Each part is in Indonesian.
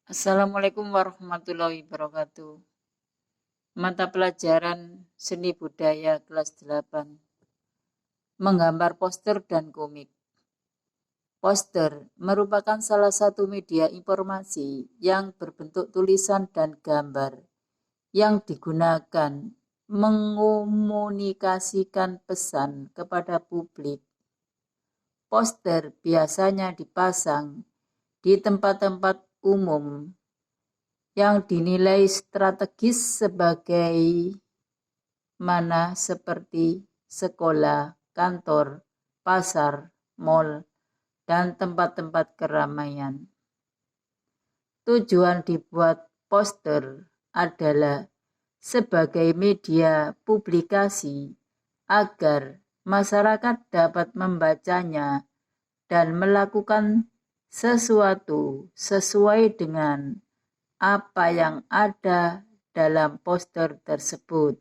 Assalamualaikum warahmatullahi wabarakatuh. Mata pelajaran Seni Budaya kelas 8. Menggambar poster dan komik. Poster merupakan salah satu media informasi yang berbentuk tulisan dan gambar yang digunakan mengomunikasikan pesan kepada publik. Poster biasanya dipasang di tempat-tempat umum yang dinilai strategis sebagai mana seperti sekolah, kantor, pasar, mal, dan tempat-tempat keramaian. Tujuan dibuat poster adalah sebagai media publikasi agar masyarakat dapat membacanya dan melakukan sesuatu sesuai dengan apa yang ada dalam poster tersebut.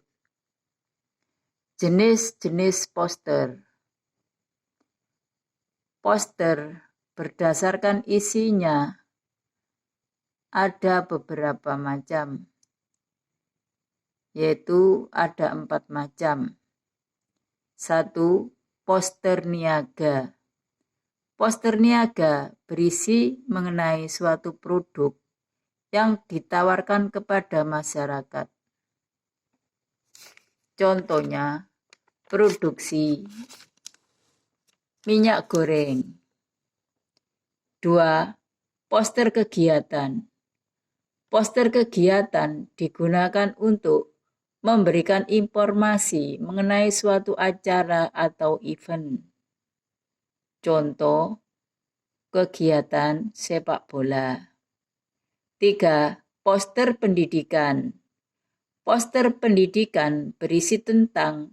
Jenis-jenis poster. Poster berdasarkan isinya ada beberapa macam, yaitu ada 4 macam. 1. Poster niaga. Poster niaga berisi mengenai suatu produk yang ditawarkan kepada masyarakat. Contohnya, produksi minyak goreng. 2. Poster kegiatan. Poster kegiatan digunakan untuk memberikan informasi mengenai suatu acara atau event. Contoh, kegiatan sepak bola. 3. Poster pendidikan. Poster pendidikan berisi tentang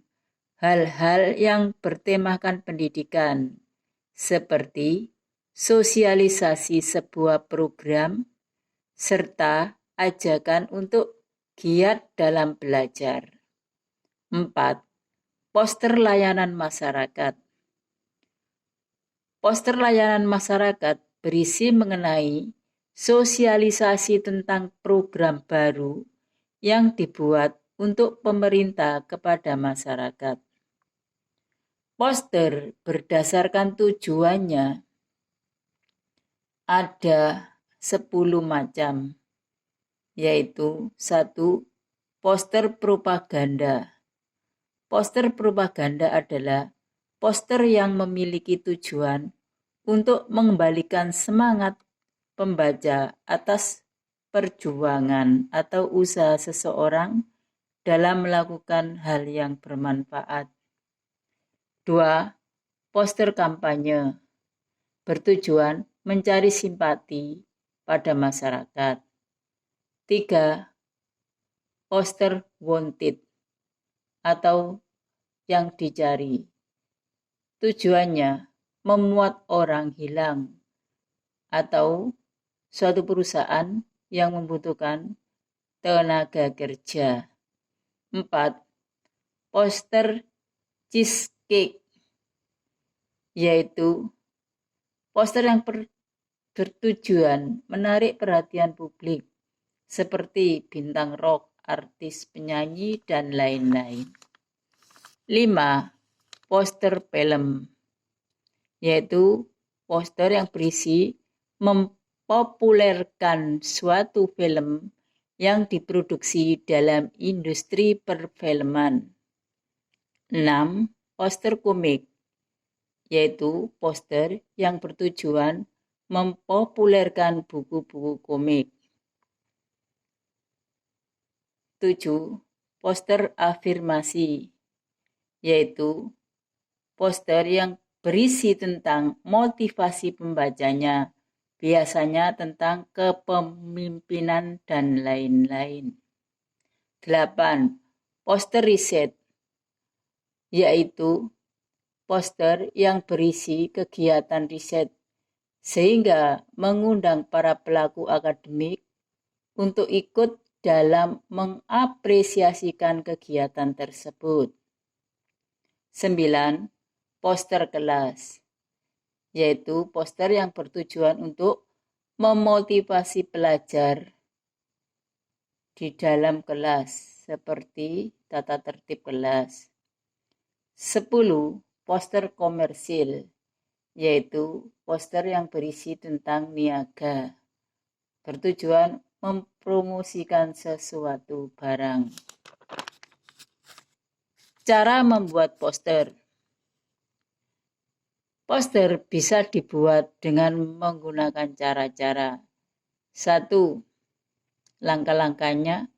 hal-hal yang bertemakan pendidikan, seperti sosialisasi sebuah program, serta ajakan untuk giat dalam belajar. 4. Poster layanan masyarakat. Poster layanan masyarakat berisi mengenai sosialisasi tentang program baru yang dibuat untuk pemerintah kepada masyarakat. Poster berdasarkan tujuannya ada 10 macam, yaitu 1. Poster propaganda. Poster propaganda adalah poster yang memiliki tujuan untuk mengembalikan semangat pembaca atas perjuangan atau usaha seseorang dalam melakukan hal yang bermanfaat. 2. Poster kampanye bertujuan mencari simpati pada masyarakat. 3. Poster wanted atau yang dicari. Tujuannya memuat orang hilang atau suatu perusahaan yang membutuhkan tenaga kerja. 4. Poster cheesecake, yaitu poster yang bertujuan menarik perhatian publik, seperti bintang rock, artis, penyanyi, dan lain-lain. 5. Poster film, yaitu poster yang berisi mempopulerkan suatu film yang diproduksi dalam industri perfilman. 6. Poster komik, yaitu poster yang bertujuan mempopulerkan buku-buku komik. 7. Poster afirmasi, yaitu poster yang berisi tentang motivasi pembacanya, biasanya tentang kepemimpinan dan lain-lain. 8. Poster riset, yaitu poster yang berisi kegiatan riset sehingga mengundang para pelaku akademik untuk ikut dalam mengapresiasikan kegiatan tersebut. 9. Poster kelas, yaitu poster yang bertujuan untuk memotivasi pelajar di dalam kelas seperti tata tertib kelas. 10. Poster komersil, yaitu poster yang berisi tentang niaga, bertujuan mempromosikan sesuatu barang. Cara membuat poster. Poster bisa dibuat dengan menggunakan cara-cara. 1. Langkah-langkahnya,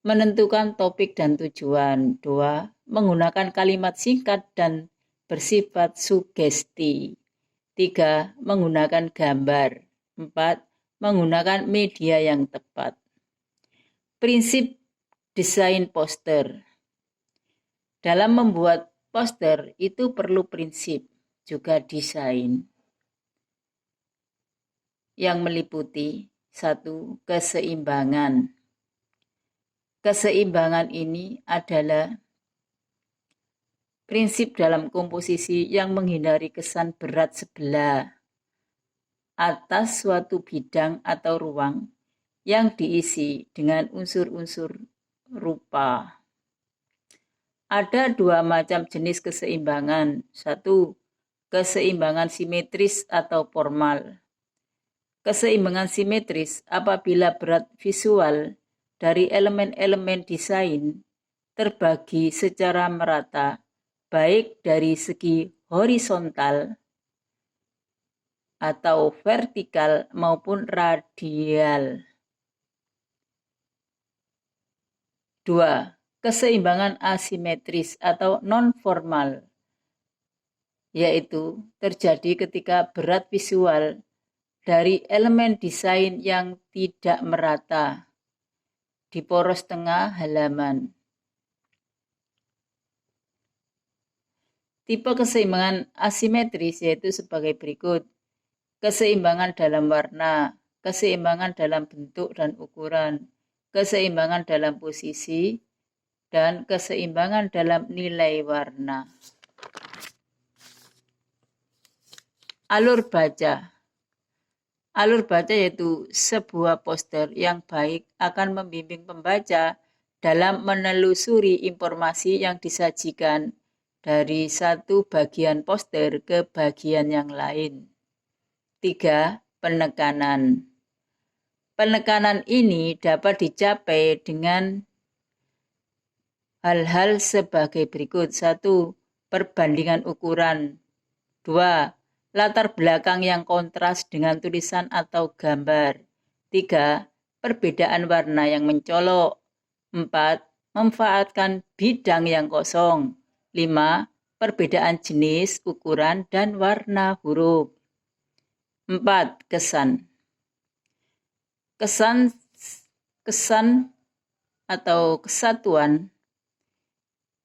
menentukan topik dan tujuan. 2. Menggunakan kalimat singkat dan bersifat sugesti. 3. Menggunakan gambar. 4. Menggunakan media yang tepat. Prinsip desain poster. Dalam membuat poster itu perlu prinsip, juga desain, yang meliputi 1. Keseimbangan. Keseimbangan ini adalah prinsip dalam komposisi yang menghindari kesan berat sebelah atas suatu bidang atau ruang yang diisi dengan unsur-unsur rupa. Ada 2 macam jenis keseimbangan. 1. Keseimbangan simetris atau formal. Keseimbangan simetris apabila berat visual dari elemen-elemen desain terbagi secara merata, baik dari segi horizontal atau vertikal maupun radial. 2. Keseimbangan asimetris atau non-formal, yaitu terjadi ketika berat visual dari elemen desain yang tidak merata di poros tengah halaman. Tipe keseimbangan asimetris yaitu sebagai berikut. Keseimbangan dalam warna, keseimbangan dalam bentuk dan ukuran, keseimbangan dalam posisi, dan keseimbangan dalam nilai warna. Alur baca. Alur baca yaitu sebuah poster yang baik akan membimbing pembaca dalam menelusuri informasi yang disajikan dari satu bagian poster ke bagian yang lain. 3. Penekanan. Penekanan ini dapat dicapai dengan hal-hal sebagai berikut. 1. Perbandingan ukuran. 2. Latar belakang yang kontras dengan tulisan atau gambar. 3. Perbedaan warna yang mencolok. 4. Memanfaatkan bidang yang kosong. 5. Perbedaan jenis, ukuran, dan warna huruf. 4. Kesan. Kesan atau kesatuan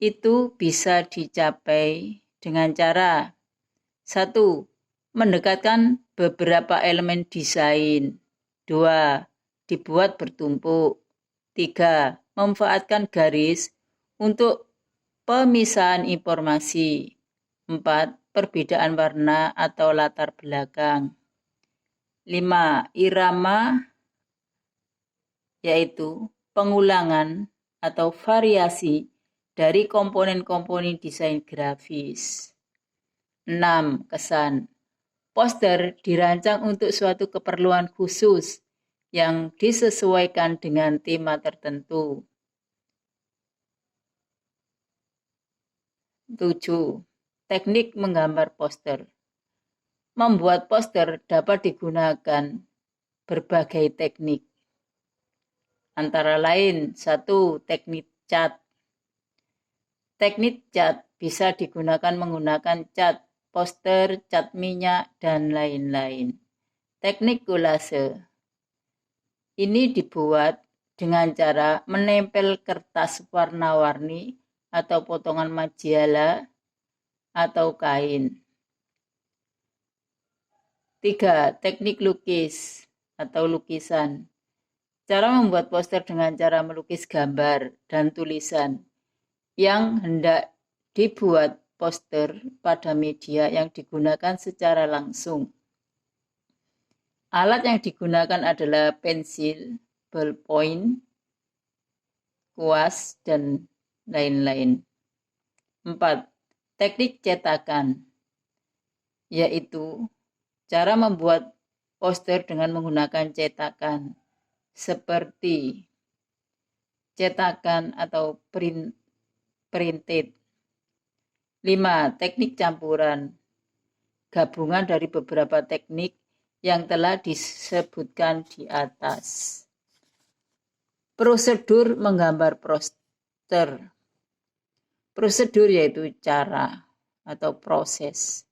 itu bisa dicapai dengan cara 1. Mendekatkan beberapa elemen desain. 2. Dibuat bertumpuk. 3. Memanfaatkan garis untuk pemisahan informasi. 4. Perbedaan warna atau latar belakang. 5. Irama, yaitu pengulangan atau variasi dari komponen-komponen desain grafis. 6. Kesan. Poster dirancang untuk suatu keperluan khusus yang disesuaikan dengan tema tertentu. 7. Teknik menggambar poster. Membuat poster dapat digunakan berbagai teknik. Antara lain, 1. Teknik cat. Teknik cat bisa digunakan menggunakan cat poster, cat minyak, dan lain-lain. Teknik kolase. Ini dibuat dengan cara menempel kertas warna-warni atau potongan majalah atau kain. 3. Teknik lukis atau lukisan. Cara membuat poster dengan cara melukis gambar dan tulisan yang hendak dibuat poster pada media yang digunakan secara langsung. Alat yang digunakan adalah pensil, ballpoint, kuas, dan lain-lain. 4. Teknik cetakan, yaitu cara membuat poster dengan menggunakan cetakan, seperti cetakan atau printed. 5. Teknik campuran, gabungan dari beberapa teknik yang telah disebutkan di atas. Prosedur menggambar poster. Prosedur yaitu cara atau proses.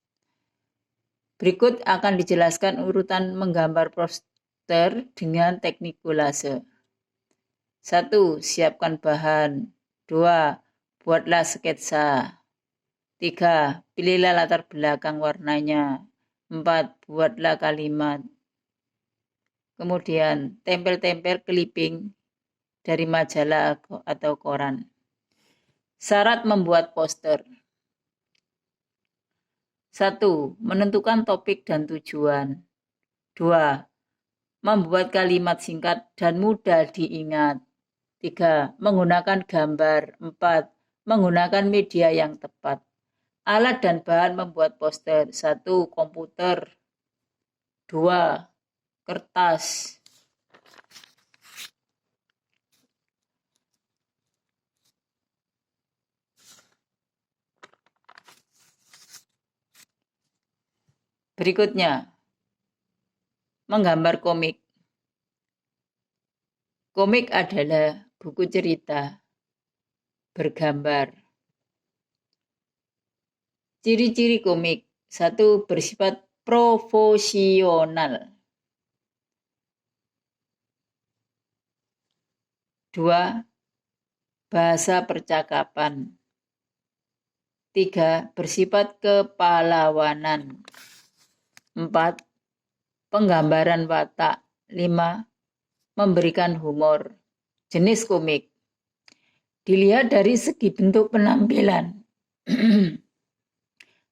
Berikut akan dijelaskan urutan menggambar poster dengan teknik kolase. 1. Siapkan bahan. 2. Buatlah sketsa. 3. Pilihlah latar belakang warnanya. 4. Buatlah kalimat. Kemudian tempel-tempel clipping dari majalah atau koran. Syarat membuat poster. 1. Menentukan topik dan tujuan. 2. Membuat kalimat singkat dan mudah diingat. 3. Menggunakan gambar. 4. Menggunakan media yang tepat. Alat dan bahan membuat poster. 1. Komputer. 2. Kertas. Berikutnya, menggambar komik. Komik adalah buku cerita bergambar. Ciri-ciri komik. 1. Bersifat profesional. 2. Bahasa percakapan. 3. Bersifat kepahlawanan. 4. Penggambaran watak. 5. Memberikan humor. Jenis komik. Dilihat dari segi bentuk penampilan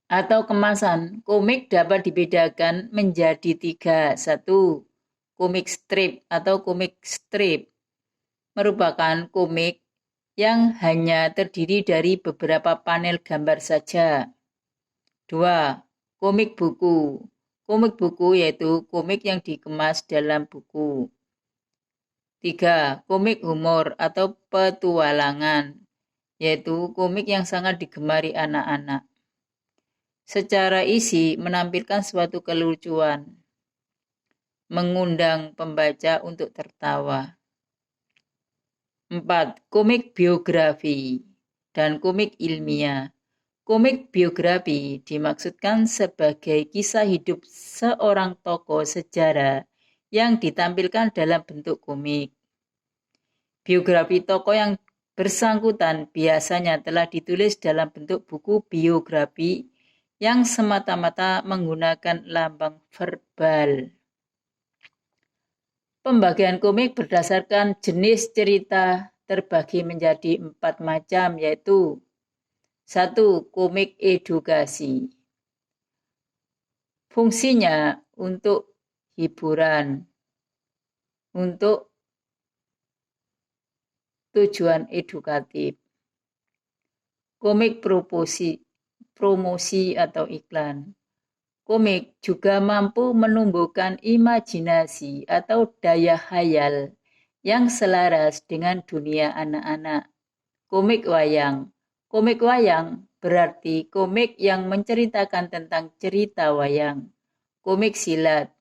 atau kemasan, komik dapat dibedakan menjadi 3. 1. Komik strip atau komik strip merupakan komik yang hanya terdiri dari beberapa panel gambar saja. 2. Komik buku. Komik buku yaitu komik yang dikemas dalam buku. 3. Komik humor atau petualangan, yaitu komik yang sangat digemari anak-anak. Secara isi menampilkan suatu kelucuan, mengundang pembaca untuk tertawa. 4. Komik biografi dan komik ilmiah. Komik biografi dimaksudkan sebagai kisah hidup seorang tokoh sejarah yang ditampilkan dalam bentuk komik. Biografi tokoh yang bersangkutan biasanya telah ditulis dalam bentuk buku biografi yang semata-mata menggunakan lambang verbal. Pembagian komik berdasarkan jenis cerita terbagi menjadi 4 macam, yaitu 1. Komik edukasi. Fungsinya untuk hiburan, untuk tujuan edukatif. Komik promosi atau iklan. Komik juga mampu menumbuhkan imajinasi atau daya khayal yang selaras dengan dunia anak-anak. Komik wayang. Komik wayang berarti komik yang menceritakan tentang cerita wayang. Komik silat.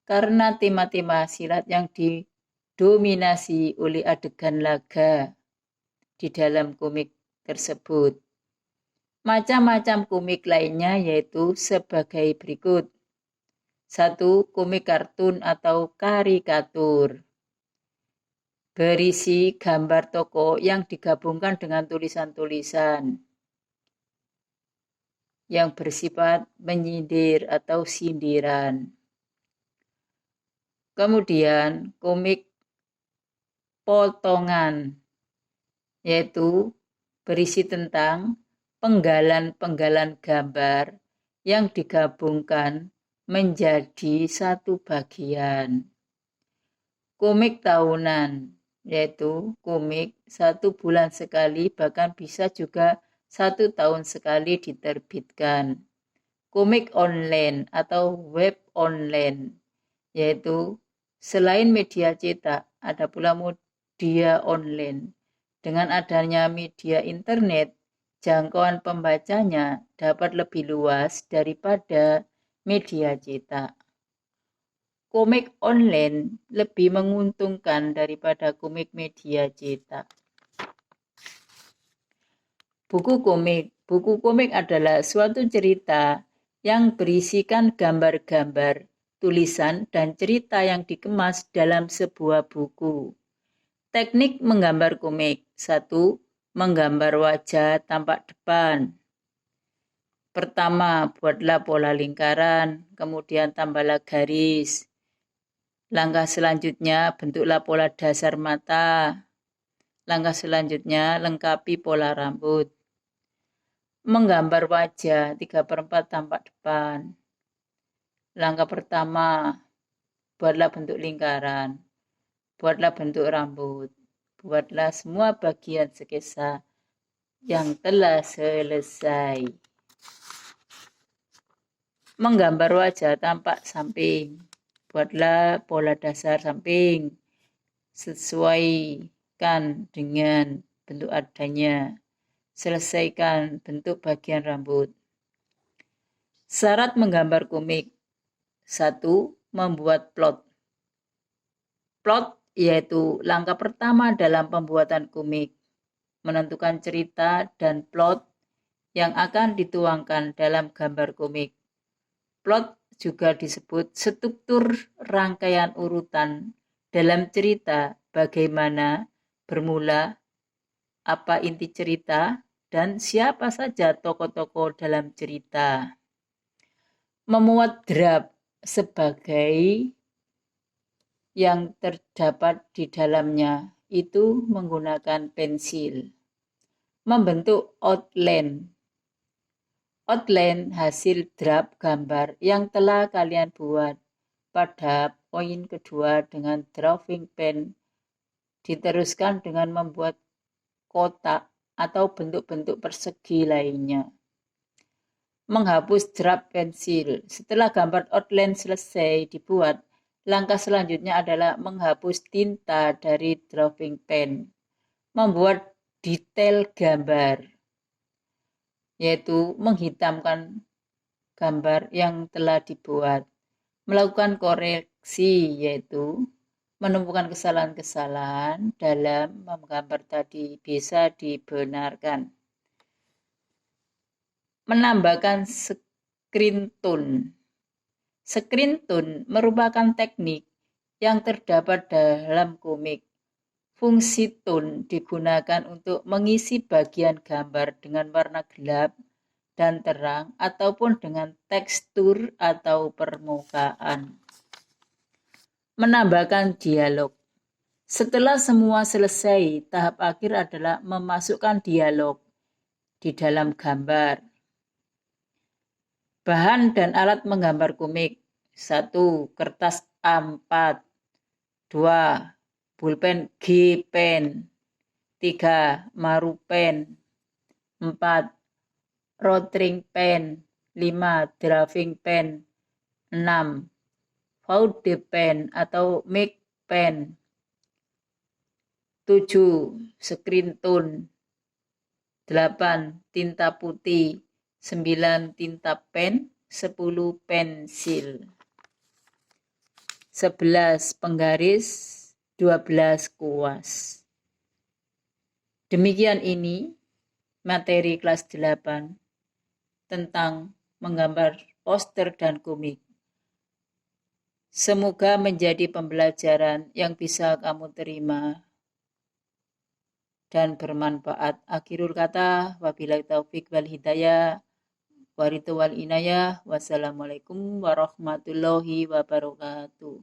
Karena tema-tema silat yang didominasi oleh adegan laga di dalam komik tersebut. Macam-macam komik lainnya yaitu sebagai berikut. 1. Komik kartun atau karikatur. Berisi gambar tokoh yang digabungkan dengan tulisan-tulisan yang bersifat menyindir atau sindiran. Kemudian komik potongan, yaitu berisi tentang penggalan-penggalan gambar yang digabungkan menjadi satu bagian. Komik tahunan, yaitu komik 1 bulan sekali, bahkan bisa juga 1 tahun sekali diterbitkan. Komik online atau web online, yaitu selain media cetak, ada pula media online. Dengan adanya media internet, jangkauan pembacanya dapat lebih luas daripada media cetak. Komik online lebih menguntungkan daripada komik media cetak. Buku komik. Buku komik adalah suatu cerita yang berisikan gambar-gambar, tulisan, dan cerita yang dikemas dalam sebuah buku. Teknik menggambar komik. 1. Menggambar wajah tampak depan. Pertama, buatlah pola lingkaran, kemudian tambahlah garis. Langkah selanjutnya, bentuklah pola dasar mata. Langkah selanjutnya, lengkapi pola rambut. Menggambar wajah 3/4 tampak depan. Langkah pertama, buatlah bentuk lingkaran. Buatlah bentuk rambut. Buatlah semua bagian sketsa yang telah selesai. Menggambar wajah tampak samping. Buatlah pola dasar samping. Sesuaikan dengan bentuk adanya. Selesaikan bentuk bagian rambut. Syarat menggambar komik. 1. Membuat plot. Plot yaitu langkah pertama dalam pembuatan komik. Menentukan cerita dan plot yang akan dituangkan dalam gambar komik. Plot juga disebut struktur rangkaian urutan dalam cerita, bagaimana bermula, apa inti cerita, dan siapa saja tokoh-tokoh dalam cerita. Memuat draft sebagai yang terdapat di dalamnya itu menggunakan pensil. Membentuk outline. Outline hasil draft gambar yang telah kalian buat. Pada poin kedua dengan drawing pen diteruskan dengan membuat kotak atau bentuk-bentuk persegi lainnya. Menghapus draft pensil. Setelah gambar outline selesai dibuat, langkah selanjutnya adalah menghapus tinta dari drawing pen. Membuat detail gambar, yaitu menghitamkan gambar yang telah dibuat. Melakukan koreksi, yaitu menemukan kesalahan-kesalahan dalam menggambar tadi bisa dibenarkan. Menambahkan screen tone. Screen tone merupakan teknik yang terdapat dalam komik. Fungsi tone digunakan untuk mengisi bagian gambar dengan warna gelap dan terang ataupun dengan tekstur atau permukaan. Menambahkan dialog. Setelah semua selesai, tahap akhir adalah memasukkan dialog di dalam gambar. Bahan dan alat menggambar komik. 1. Kertas A4. 2. Pulpen G pen. 3. Maru pen. 4. Rotring pen. 5. Drawing pen. 6. Vaude pen atau Mic pen. 7. Screen tone. 8. Tinta putih. 9. Tinta pen. 10. Pensil. 11. Penggaris. 12. Kuas. Demikian ini materi kelas 8 tentang menggambar poster dan komik. Semoga menjadi pembelajaran yang bisa kamu terima dan bermanfaat. Akhirul kata, wabillahi taufik wal hidayah, waridhu wal inayah, wassalamualaikum warahmatullahi wabarakatuh.